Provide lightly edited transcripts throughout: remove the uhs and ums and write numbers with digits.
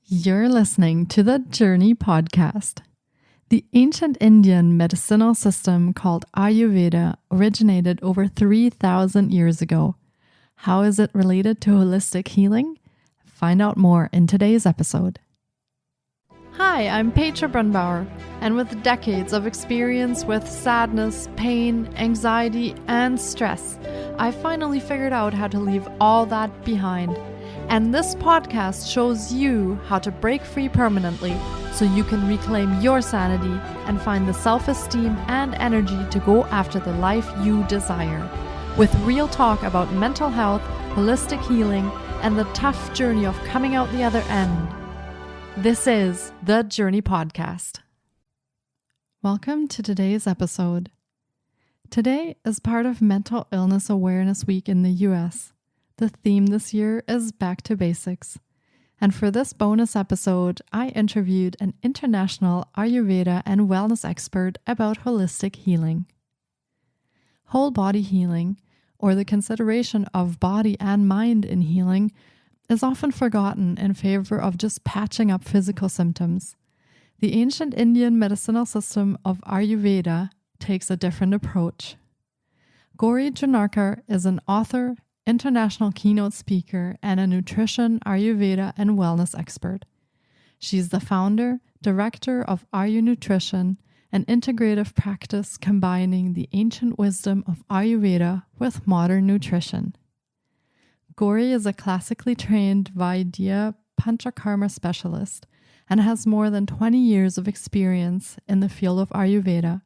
You're listening to the Journey podcast. The ancient Indian medicinal system called Ayurveda originated over 3,000 years ago. How is it related to holistic healing? Find out more in today's episode. Hi, I'm Petra Brunbauer, and with decades of experience with sadness, pain, anxiety, and stress, I finally figured out how to leave all that behind. And this podcast shows you how to break free permanently so you can reclaim your sanity and find the self-esteem and energy to go after the life you desire. With real talk about mental health, holistic healing, and the tough journey of coming out the other end. This is the Journey Podcast. Welcome to today's episode. Today is part of Mental Illness Awareness Week in the US. The theme this year is Back to Basics. And for this bonus episode, I interviewed an international Ayurveda and wellness expert about holistic healing. Whole body healing, or the consideration of body and mind in healing, is often forgotten in favor of just patching up physical symptoms. The ancient Indian medicinal system of Ayurveda takes a different approach. Gauri Junnarkar is an author, international keynote speaker, and a nutrition, Ayurveda, and wellness expert. She's the founder, director of Ayurnutrition, an integrative practice combining the ancient wisdom of Ayurveda with modern nutrition. Gauri is a classically trained Vaidya Panchakarma specialist and has more than 20 years of experience in the field of Ayurveda.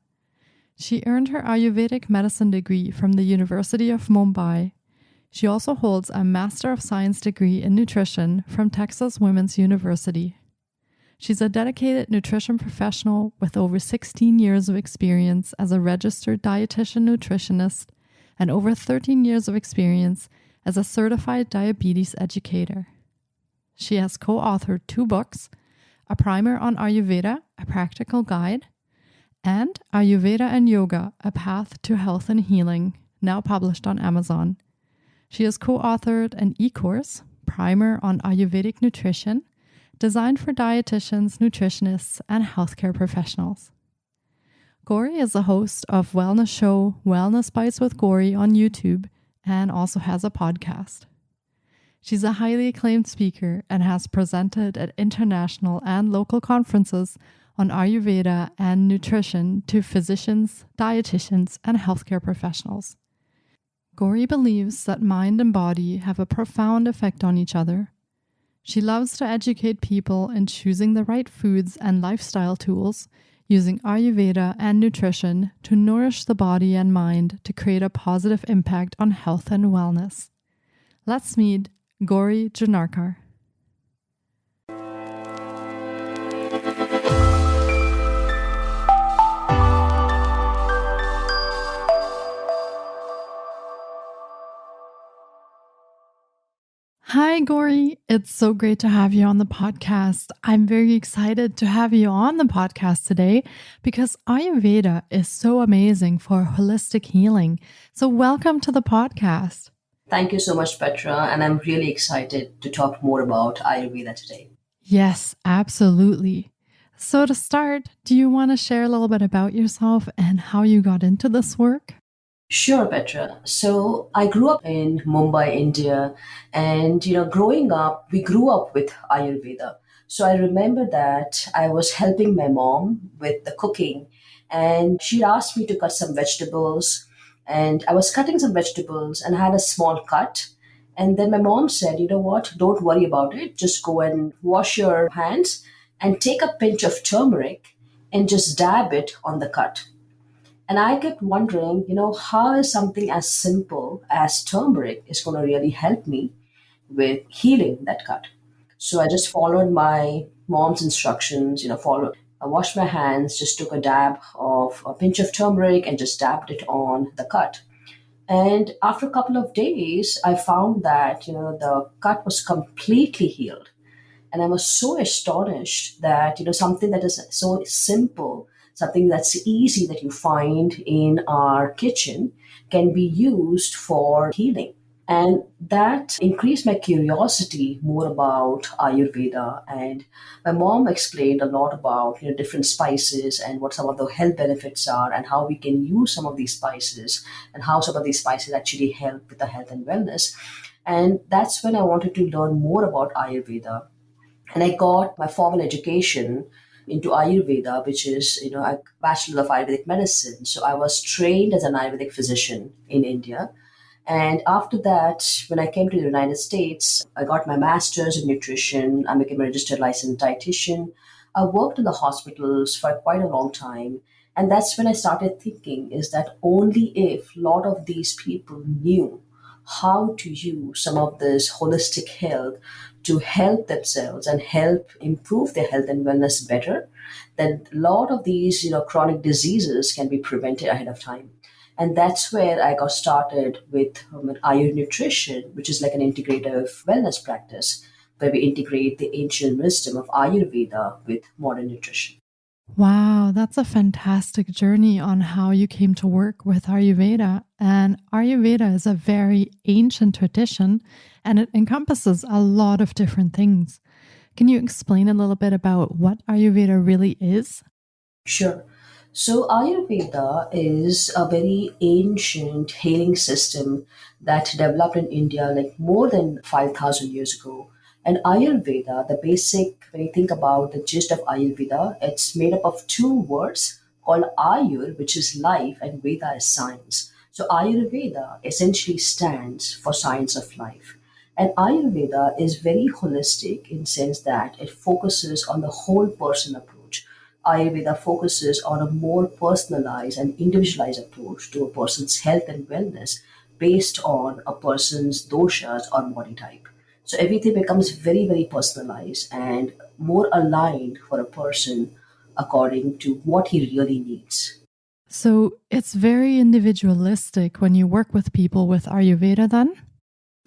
She earned her Ayurvedic Medicine Degree from the University of Mumbai. She also holds a Master of Science degree in nutrition from Texas Women's University. She's a dedicated nutrition professional with over 16 years of experience as a Registered Dietitian Nutritionist and over 13 years of experience as a Certified Diabetes Educator. She has co-authored 2 books, A Primer on Ayurveda, a Practical Guide, and Ayurveda and Yoga, A Path to Health and Healing, now published on Amazon. She has co-authored an e-course, Primer on Ayurvedic Nutrition, designed for dietitians, nutritionists, and healthcare professionals. Gauri is the host of wellness show Wellness Bites with Gauri on YouTube and also has a podcast. She's a highly acclaimed speaker and has presented at international and local conferences on Ayurveda and nutrition to physicians, dietitians, and healthcare professionals. Gauri believes that mind and body have a profound effect on each other. She loves to educate people in choosing the right foods and lifestyle tools, using Ayurveda and nutrition to nourish the body and mind to create a positive impact on health and wellness. Let's meet Gauri Junnarkar. Hi, Gauri. It's so great to have you on the podcast. I'm very excited to have you on the podcast today because Ayurveda is so amazing for holistic healing. So welcome to the podcast. Thank you so much, Petra. And I'm really excited to talk more about Ayurveda today. Yes, absolutely. So to start, do you want to share a little bit about yourself and how you got into this work? Sure, Petra. So I grew up in Mumbai, India, and growing up, we grew up with Ayurveda. So I remember that I was helping my mom with the cooking, and she asked me to cut some vegetables, and I was cutting some vegetables and had a small cut. And then my mom said, you know what, don't worry about it. Just go and wash your hands and take a pinch of turmeric and just dab it on the cut. And I kept wondering, how is something as simple as turmeric is going to really help me with healing that cut? So I just followed my mom's instructions, I washed my hands, just took a dab of a pinch of turmeric and just dabbed it on the cut. And after a couple of days, I found that, the cut was completely healed. And I was so astonished that, something that is so simple, something that's easy that you find in our kitchen can be used for healing. And that increased my curiosity more about Ayurveda. And my mom explained a lot about different spices and what some of the health benefits are, and how we can use some of these spices, and how some of these spices actually help with the health and wellness. And that's when I wanted to learn more about Ayurveda. And I got my formal education into Ayurveda, which is a Bachelor of Ayurvedic Medicine. So I was trained as an Ayurvedic physician in India. And after that, when I came to the United States, I got my master's in nutrition. I became a registered licensed dietitian. I worked in the hospitals for quite a long time. And that's when I started thinking is that only if a lot of these people knew how to use some of this holistic health to help themselves and help improve their health and wellness better, then a lot of these chronic diseases can be prevented ahead of time. And that's where I got started with Ayurnutrition, which is like an integrative wellness practice where we integrate the ancient wisdom of Ayurveda with modern nutrition. Wow, that's a fantastic journey on how you came to work with Ayurveda. And Ayurveda is a very ancient tradition and it encompasses a lot of different things. Can you explain a little bit about what Ayurveda really is? Sure. So, Ayurveda is a very ancient healing system that developed in India like more than 5,000 years ago. And Ayurveda, the basic, when you think about the gist of Ayurveda, it's made up of two words called Ayur, which is life, and Veda is science. So, Ayurveda essentially stands for science of life. And Ayurveda is very holistic in sense that it focuses on the whole person approach. Ayurveda focuses on a more personalized and individualized approach to a person's health and wellness based on a person's doshas or body type. So everything becomes very, very personalized and more aligned for a person according to what he really needs. So it's very individualistic when you work with people with Ayurveda, then?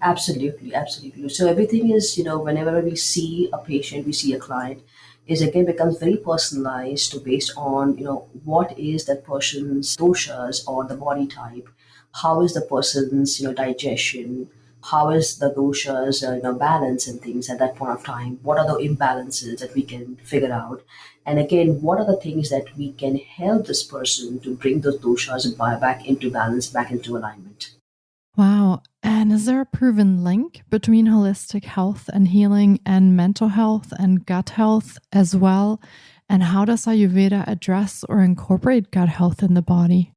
Absolutely, absolutely. So everything is, whenever we see a patient, we see a client, is again becomes very personalized to based on, what is that person's doshas or the body type, how is the person's, digestion, how is the doshas, balance and things at that point of time, what are the imbalances that we can figure out, and again, what are the things that we can help this person to bring those doshas back into balance, back into alignment. Wow. And is there a proven link between holistic health and healing and mental health and gut health as well? And how does Ayurveda address or incorporate gut health in the body?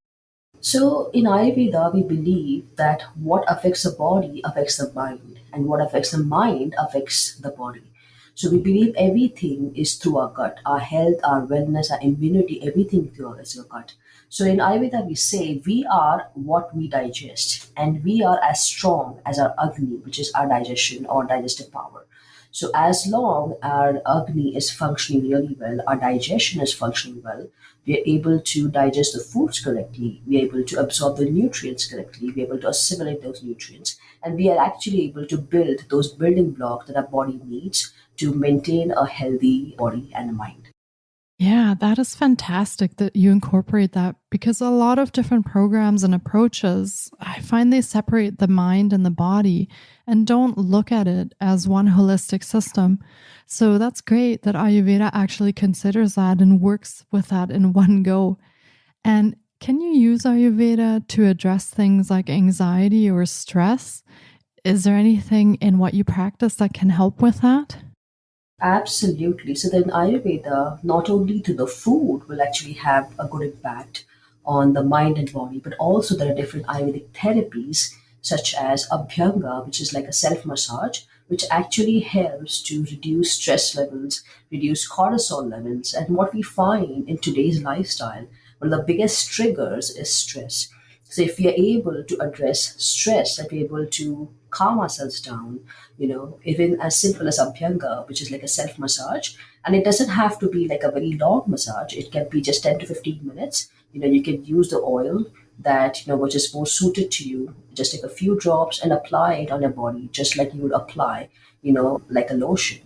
So in Ayurveda, we believe that what affects the body affects the mind, and what affects the mind affects the body. So we believe everything is through our gut, our health, our wellness, our immunity, everything through our gut. So in Ayurveda, we say we are what we digest, and we are as strong as our Agni, which is our digestion or digestive power. So as long our Agni is functioning really well, our digestion is functioning well, we are able to digest the foods correctly, we are able to absorb the nutrients correctly, we are able to assimilate those nutrients, and we are actually able to build those building blocks that our body needs to maintain a healthy body and mind. Yeah, that is fantastic that you incorporate that because a lot of different programs and approaches, I find they separate the mind and the body and don't look at it as one holistic system. So that's great that Ayurveda actually considers that and works with that in one go. And can you use Ayurveda to address things like anxiety or stress? Is there anything in what you practice that can help with that? Absolutely. So then Ayurveda, not only to the food will actually have a good impact on the mind and body, but also there are different Ayurvedic therapies such as Abhyanga, which is like a self-massage, which actually helps to reduce stress levels, reduce cortisol levels. And what we find in today's lifestyle, one of the biggest triggers is stress. So if we are able to address stress, that we're able to calm ourselves down, even as simple as Abhyanga, which is like a self massage, and it doesn't have to be like a very long massage. It can be just 10 to 15 minutes. You can use the oil that, which is more suited to you. Just take a few drops and apply it on your body, just like you would apply, like a lotion,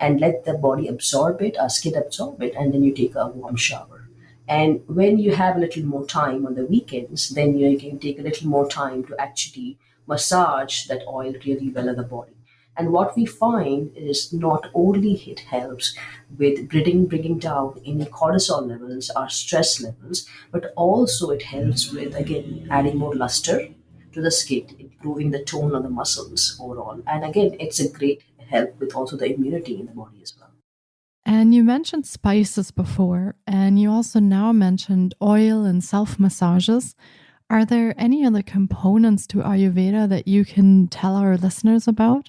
and let the body absorb it, our skin absorb it, and then you take a warm shower. And when you have a little more time on the weekends, then you can take a little more time to actually massage that oil really well in the body. And what we find is not only it helps with bringing down any cortisol levels or stress levels, but also it helps with, again, adding more luster to the skin, improving the tone of the muscles overall. And again, it's a great help with also the immunity in the body as well. And you mentioned spices before, and you also now mentioned oil and self massages. Are there any other components to Ayurveda that you can tell our listeners about?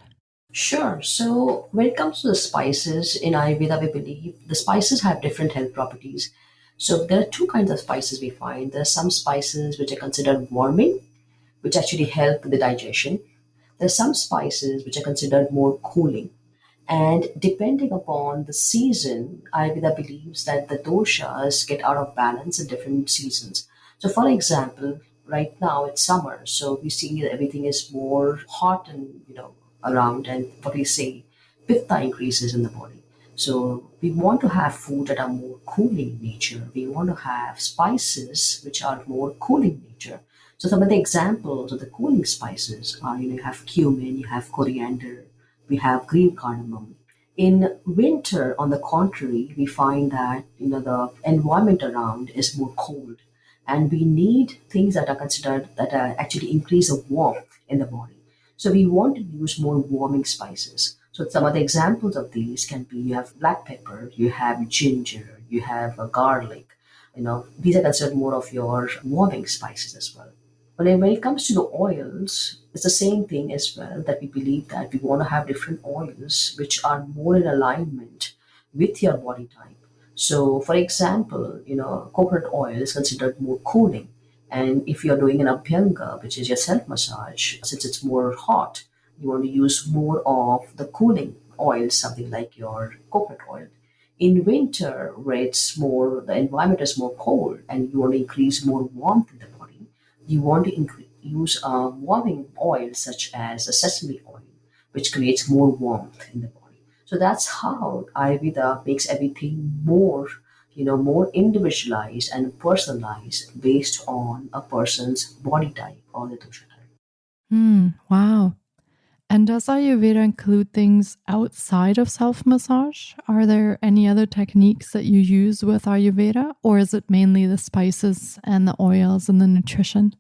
Sure. So when it comes to the spices in Ayurveda, we believe the spices have different health properties. So there are two kinds of spices we find. There are some spices which are considered warming, which actually help with the digestion. There are some spices which are considered more cooling. And depending upon the season, Ayurveda believes that the doshas get out of balance in different seasons. So, for example, right now it's summer, so we see that everything is more hot and around, and what we say, pitta increases in the body. So we want to have food that are more cooling in nature. We want to have spices which are more cooling in nature. So some of the examples of the cooling spices are, you have cumin, you have coriander, we have green cardamom. In winter, on the contrary, we find that the environment around is more cold, and we need things that are considered that are actually increase of warmth in the body. So we want to use more warming spices. So some of the examples of these can be, you have black pepper, you have ginger, you have garlic. These are considered more of your warming spices as well. But then when it comes to the oils, it's the same thing as well, that we believe that we want to have different oils which are more in alignment with your body type. So, for example, coconut oil is considered more cooling. And if you're doing an abhyanga, which is your self massage, since it's more hot, you want to use more of the cooling oil, something like your coconut oil. In winter, where it's more, the environment is more cold and you want to increase more warmth in the body, you want to use warming oil such as a sesame oil, which creates more warmth in the body. So that's how Ayurveda makes everything more, more individualized and personalized based on a person's body type or the dosha type. Wow. And does Ayurveda include things outside of self massage? Are there any other techniques that you use with Ayurveda, or is it mainly the spices and the oils and the nutrition?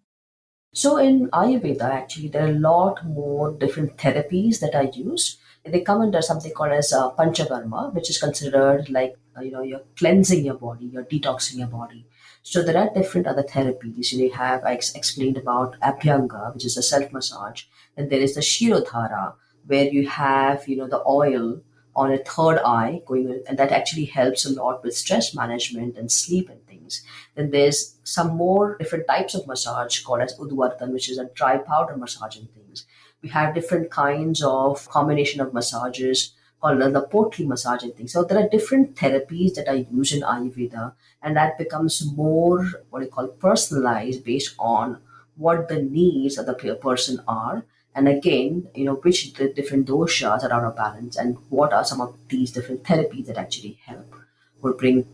So in Ayurveda, actually, there are a lot more different therapies that I use. They come under something called as Panchakarma, which is considered like you're cleansing your body, you're detoxing your body. So there are different other therapies. You have I explained about Abhyanga, which is a self massage, and there is the Shirodhara, where you have the oil on a third eye going in, and that actually helps a lot with stress management and sleep and things. Then there's some more different types of massage called as Udvartan, which is a dry powder massage and things. We have different kinds of combination of massages called the potri massage and things. So there are different therapies that I use in Ayurveda, and that becomes more what I call personalized based on what the needs of the person are. And again, which the different doshas are out of balance, and what are some of these different therapies that actually help or bring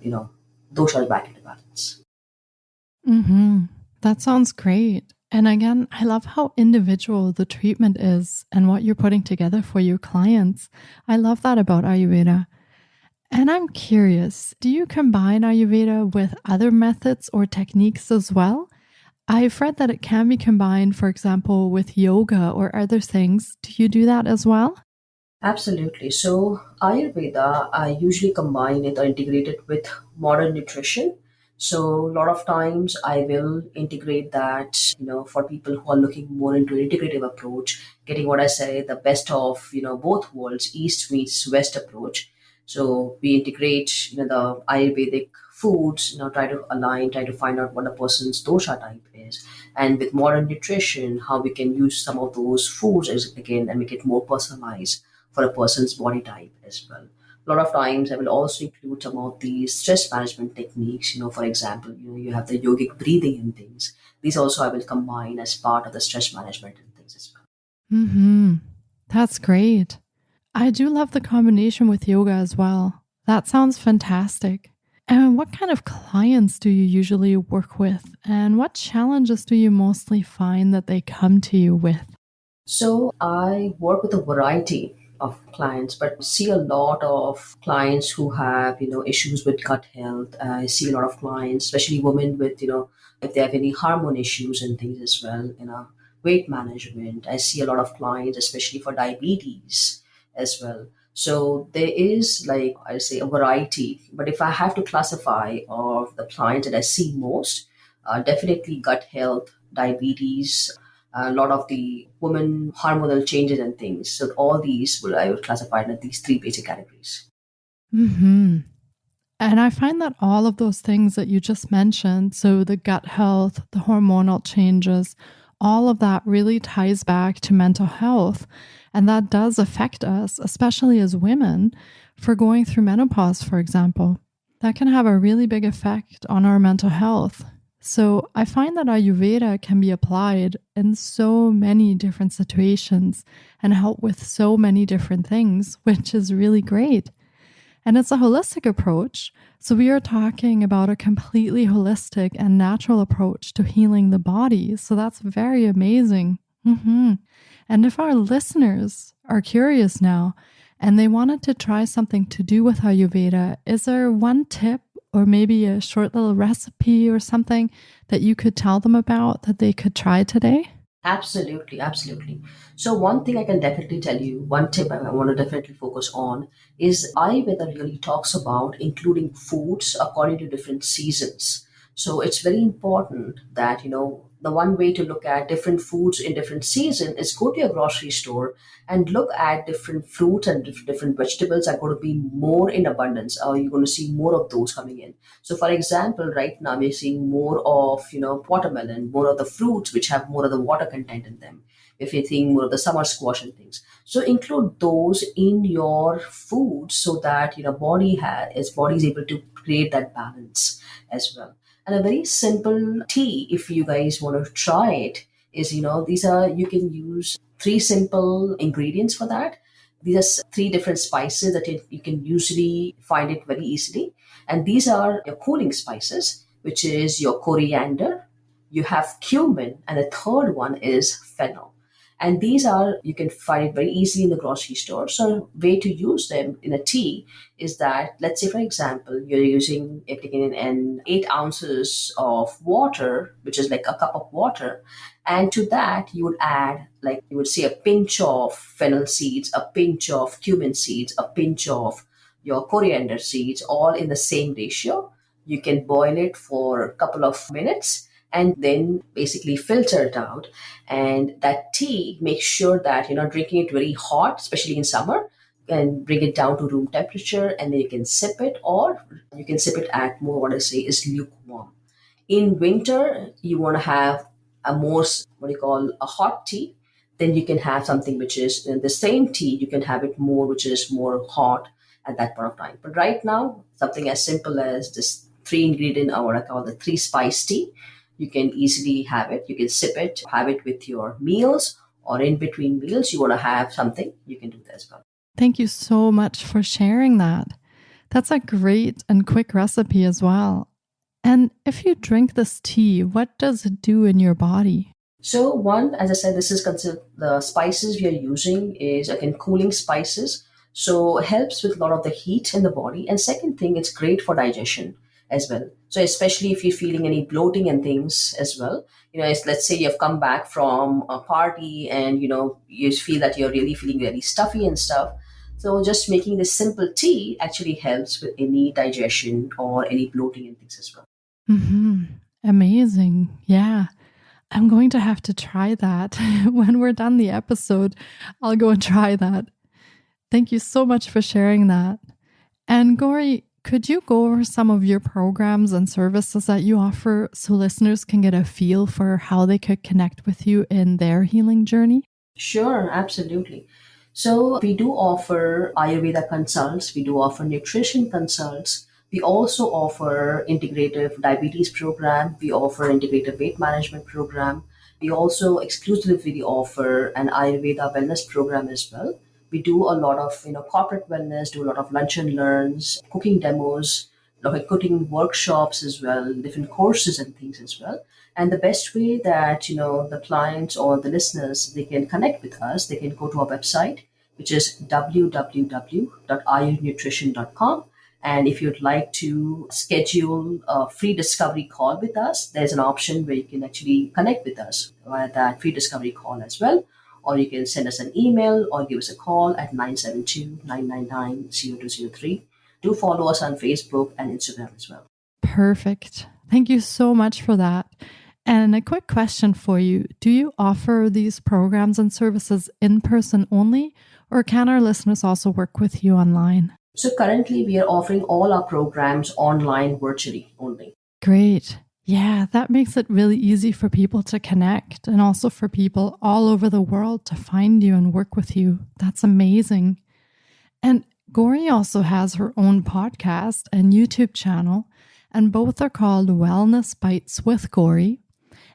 doshas back into balance. That sounds great. And again, I love how individual the treatment is and what you're putting together for your clients. I love that about Ayurveda. And I'm curious, do you combine Ayurveda with other methods or techniques as well? I've read that it can be combined, for example, with yoga or other things. Do you do that as well? Absolutely. So Ayurveda, I usually combine it or integrate it with modern nutrition. So a lot of times I will integrate that, for people who are looking more into an integrative approach, getting what I say, the best of, both worlds, East meets West approach. So we integrate, the Ayurvedic foods, try to align, try to find out what a person's dosha type is. And with modern nutrition, how we can use some of those foods as, again, and make it more personalized for a person's body type as well. A lot of times, I will also include some of these stress management techniques. For example, you have the yogic breathing and things. These also I will combine as part of the stress management and things as well. Mm-hmm. That's great. I do love the combination with yoga as well. That sounds fantastic. And what kind of clients do you usually work with? And what challenges do you mostly find that they come to you with? So I work with a variety of clients, but see a lot of clients who have, issues with gut health. I see a lot of clients, especially women with, if they have any hormone issues and things as well, weight management. I see a lot of clients, especially for diabetes as well. So there is, like I say, a variety. But if I have to classify of the clients that I see most, definitely gut health, diabetes, a lot of the women hormonal changes and things. So all these will I would classify in these three basic categories. Hmm. And I find that all of those things that you just mentioned, so the gut health, the hormonal changes, all of that really ties back to mental health. And that does affect us, especially as women, for going through menopause, for example. That can have a really big effect on our mental health. So I find that Ayurveda can be applied in so many different situations and help with so many different things, which is really great. And it's a holistic approach. So we are talking about a completely holistic and natural approach to healing the body. So that's very amazing. And if our listeners are curious now and they wanted to try something to do with Ayurveda, is there one tip or maybe a short little recipe or something that you could tell them about that they could try today? Absolutely, absolutely. So one thing I can definitely tell you, one tip I want to definitely focus on is Ayurveda really talks about including foods according to different seasons. So it's very important that, the one way to look at different foods in different season is go to your grocery store and look at different fruits and different vegetables are going to be more in abundance, or you're going to see more of those coming in. So, for example, right now we're seeing more of, watermelon, more of the fruits which have more of the water content in them. If you're seeing more of the summer squash and things, so include those in your food so that body is able to create that balance as well. And a very simple tea, if you guys want to try it, is these are you can use three simple ingredients for that. These are three different spices that you can usually find it very easily, and these are your cooling spices, which is your coriander, you have cumin, and the third one is fennel. And these are, you can find it very easily in the grocery store. So way to use them in a tea is that, let's say for example, you're taking in an 8 ounces of water, which is like a cup of water, and to that you would add, like you would say, a pinch of fennel seeds, a pinch of cumin seeds, a pinch of your coriander seeds, all in the same ratio. You can boil it for a couple of minutes and then basically filter it out. And that tea, make sure that you're not drinking it very hot, especially in summer, and bring it down to room temperature, and then you can sip it, or you can sip it at more, what I say is lukewarm. In winter, you want to have a more, what do you call, a hot tea. Then you can have something which is the same tea, you can have it more, which is more hot at that point of time. But right now, something as simple as this three ingredient, or what I call the three spice tea, you can easily have it. You can sip it, have it with your meals, or in between meals, you want to have something, you can do that as well. Thank you so much for sharing that. That's a great and quick recipe as well. And if you drink this tea, what does it do in your body? So one, as I said, this is considered the spices we are using is again cooling spices. So it helps with a lot of the heat in the body. And second thing, it's great for digestion as well. So especially if you're feeling any bloating and things as well, let's say you've come back from a party and you feel that you're really feeling very stuffy and stuff. So just making this simple tea actually helps with any digestion or any bloating and things as well. Mm-hmm. Amazing. Yeah. I'm going to have to try that. When we're done the episode, I'll go and try that. Thank you so much for sharing that. And Gauri, could you go over some of your programs and services that you offer so listeners can get a feel for how they could connect with you in their healing journey? Sure, absolutely. So we do offer Ayurveda consults, we do offer nutrition consults. We also offer integrative diabetes program. We offer integrative weight management program. We also exclusively offer an Ayurveda wellness program as well. We do a lot of corporate wellness, do a lot of lunch and learns, cooking demos, like cooking workshops as well, different courses and things as well. And the best way that the clients or the listeners, they can connect with us, they can go to our website, which is www.ayurnutrition.com. And if you'd like to schedule a free discovery call with us, there's an option where you can actually connect with us via that free discovery call as well. Or you can send us an email or give us a call at 972-999-0203. Do follow us on Facebook and Instagram as well. Perfect. Thank you so much for that. And a quick question for you. Do you offer these programs and services in person only, or can our listeners also work with you online? So currently we are offering all our programs online virtually only. Great. Yeah, that makes it really easy for people to connect and also for people all over the world to find you and work with you. That's amazing. And Gauri also has her own podcast and YouTube channel, and both are called Wellness Bites with Gauri.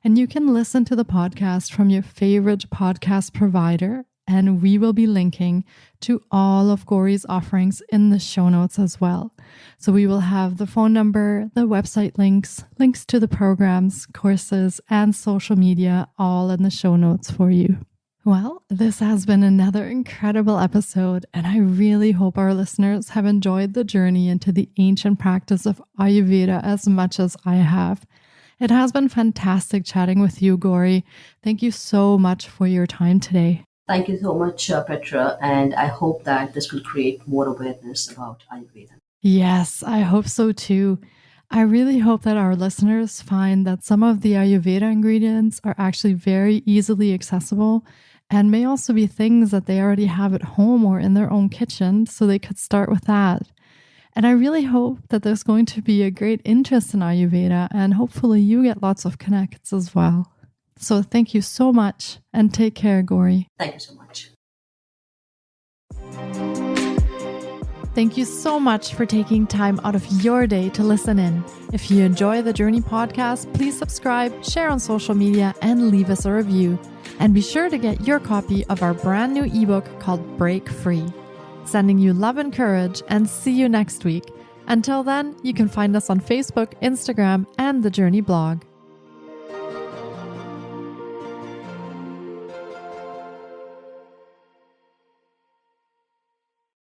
And you can listen to the podcast from your favorite podcast provider, and we will be linking to all of Gauri's offerings in the show notes as well. So we will have the phone number, the website links to the programs, courses, and social media all in the show notes for you. Well, this has been another incredible episode, and I really hope our listeners have enjoyed the journey into the ancient practice of Ayurveda as much as I have. It has been fantastic chatting with you, Gauri. Thank you so much for your time today. Thank you so much, Petra, and I hope that this will create more awareness about Ayurveda. Yes, I hope so too. I really hope that our listeners find that some of the Ayurveda ingredients are actually very easily accessible and may also be things that they already have at home or in their own kitchen, so they could start with that. And I really hope that there's going to be a great interest in Ayurveda, and hopefully you get lots of connects as well. So thank you so much, and take care, Gauri. Thank you so much. Thank you so much for taking time out of your day to listen in. If you enjoy the Journey podcast, please subscribe, share on social media, and leave us a review. And be sure to get your copy of our brand new ebook called Break Free. Sending you love and courage, and see you next week. Until then, you can find us on Facebook, Instagram, and the Journey blog.